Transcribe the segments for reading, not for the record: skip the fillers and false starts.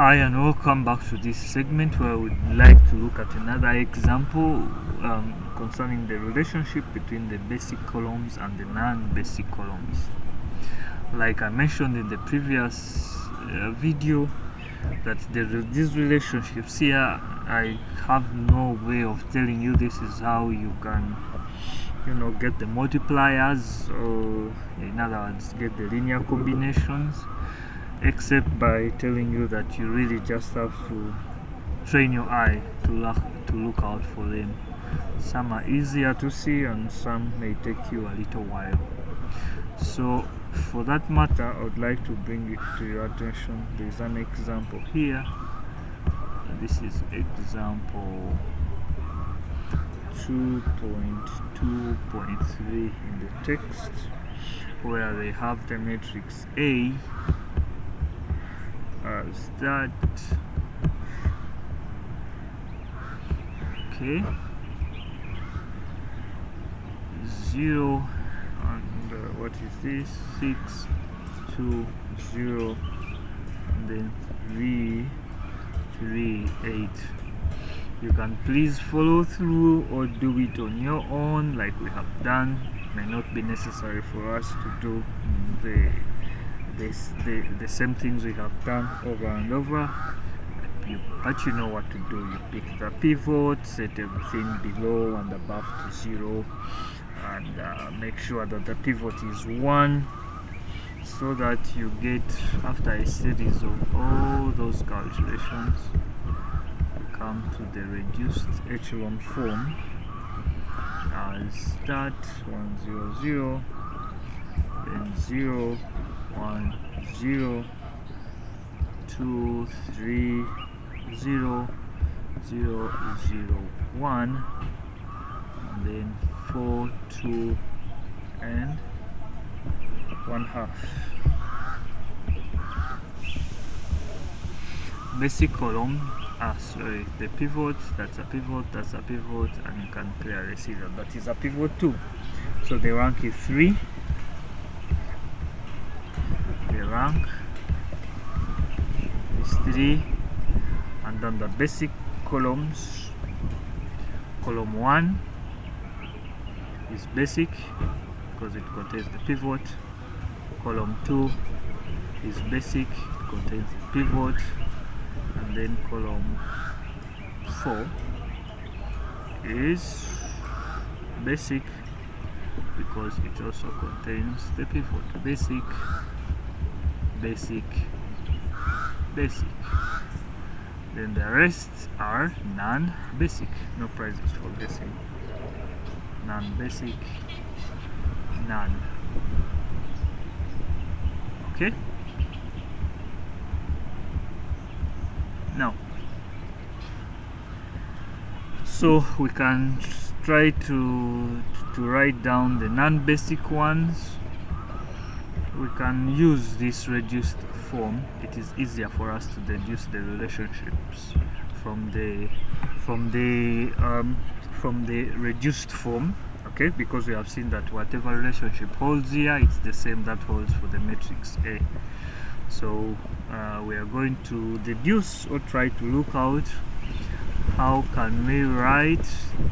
Hi and welcome back to this segment where we'd like to look at another example concerning the relationship between the basic columns and the non-basic columns. Like I mentioned in the previous video, that these relationships here, I have no way of telling you this is how you can get the multipliers, or in other words get the linear combinations, except by telling you that you really just have to train your eye to look out for them. Some are easier to see and some may take you a little while. So for that matter, I would like to bring it to your attention. There's an example here. This is example 2.2.3 in the text, where they have the matrix A as that. Okay, 0 and what is this, 6 2 0, and then 3 3 8. You can please follow through or do it on your own like we have done. It may not be necessary for us to do the same things we have done over and over, but you know what to do. You pick the pivot, set everything below and above to 0, and make sure that the pivot is 1, so that you get, after a series of all those calculations, you come to the reduced echelon form as start 1 0 0, then 0 1 0, 2 3 0 0 0 1, and then 4 2 and 1/2. Basic column, sorry, the pivot, that's a pivot, that's a pivot, and you can clearly see that that is a pivot too. So the rank is 3. The rank is 3, and then the basic columns, column 1 is basic because it contains the pivot, column 2 is basic, it contains the pivot, and then column 4 is basic because it also contains the pivot. Basic, basic, basic. Then the rest are non-basic. No prizes for guessing. Non-basic, none. Okay? Now, so we can try to write down the non-basic ones. We can use this reduced form. It is easier for us to deduce the relationships from the reduced form, okay, because we have seen that whatever relationship holds here, it's the same that holds for the matrix A. So we are going to deduce or try to look out how can we write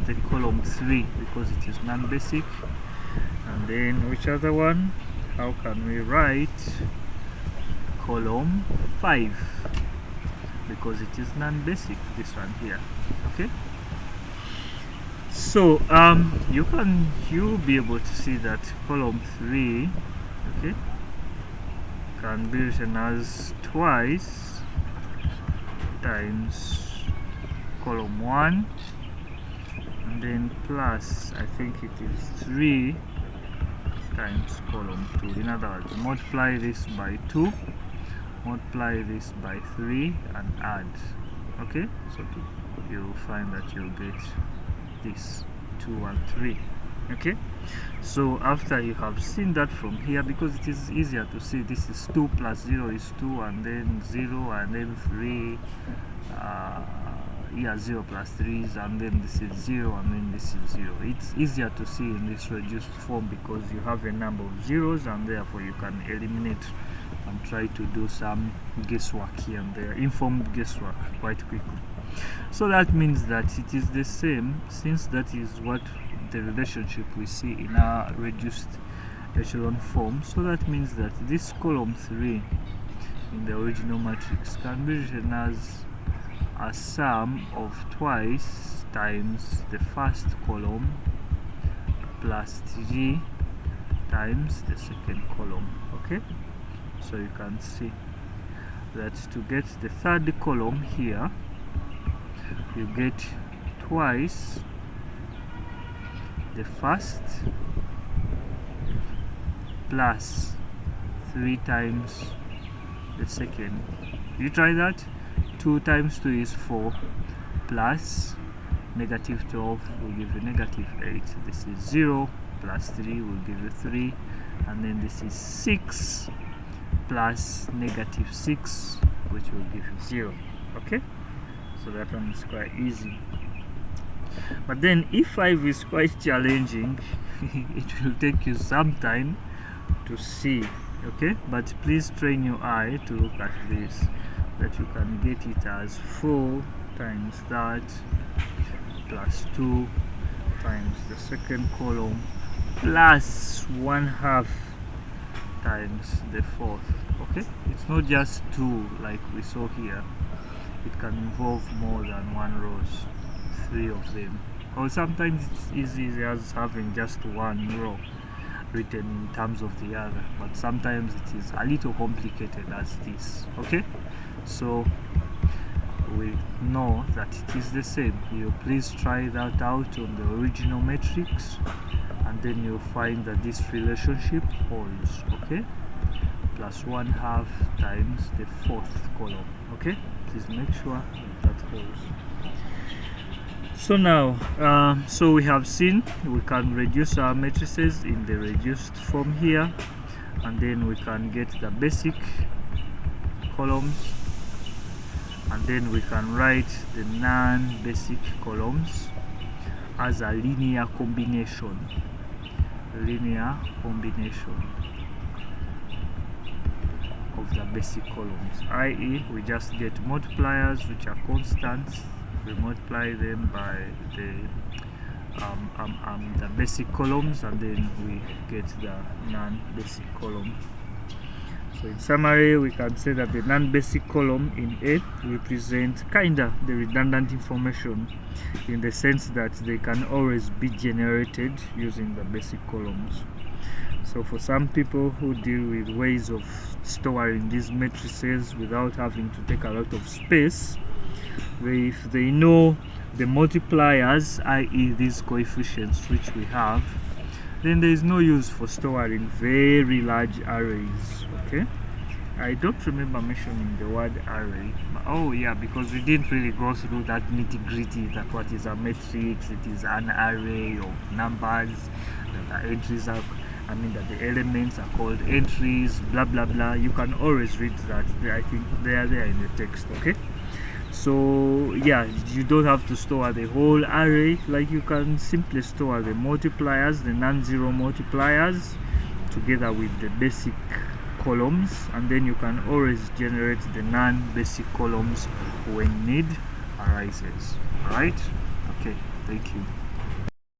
the column 3 because it is non-basic, and then which other one, how can we write column 5 because it is non-basic, this one here. Okay, so you'll be able to see that column 3, okay, can be written as twice times column 1, and then plus, I think it is 3 times column 2. In other words, multiply this by 2, multiply this by 3, and add. Okay, so you'll find that you'll get this 2 and 3. Okay, so after you have seen that from here, because it is easier to see, this is 2 plus 0 is 2, and then 0, and then 3, 0 plus 3s, and then this is 0, and then this is 0. It's easier to see in this reduced form because you have a number of zeros, and therefore you can eliminate and try to do some guesswork here and there, informed guesswork quite quickly. So that means that it is the same, since that is what the relationship we see in our reduced echelon form. So that means that this column 3 in the original matrix can be written as a sum of twice times the first column plus 3 times the second column. Okay, so you can see that to get the third column here, you get twice the first plus 3 times the second. You try that. 2 times 2 is 4, plus negative 12 will give you negative 8. This is 0 plus 3 will give you 3, and then this is 6 plus negative 6, which will give you 0. Okay, so that one is quite easy. But then E5 is quite challenging. It will take you some time to see. Okay, but please train your eye to look at this, that you can get it as 4 times that plus 2 times the second column plus 1/2 times the fourth. Okay, it's not just 2 like we saw here. It can involve more than 1 rows, 3 of them, or sometimes it's easy as having just 1 row written in terms of the other, but sometimes it is a little complicated as this. Okay, so we know that it is the same. You please try that out on the original matrix, and then you'll find that this relationship holds. Okay, plus 1/2 times the fourth column. Okay, please make sure that holds. So now, so we have seen we can reduce our matrices in the reduced form here, and then we can get the basic columns, and then we can write the non-basic columns as a linear combination of the basic columns, i.e. we just get multipliers which are constants. We multiply them by the basic columns, and then we get the non-basic column. So in summary, we can say that the non-basic column in A represents kinda the redundant information, in the sense that they can always be generated using the basic columns. So for some people who deal with ways of storing these matrices without having to take a lot of space, if they know the multipliers, i.e. these coefficients which we have, then there is no use for storing very large arrays. Okay, I don't remember mentioning the word array. Oh yeah, because we didn't really go through that nitty-gritty, that what is a matrix. It is an array of numbers, that the entries are, that the elements are called entries, blah blah blah. You can always read that. I think they are there in the text. Okay, so yeah, you don't have to store the whole array. Like, you can simply store the multipliers, the non-zero multipliers, together with the basic columns, and then you can always generate the non-basic columns when need arises. All right, okay, thank you.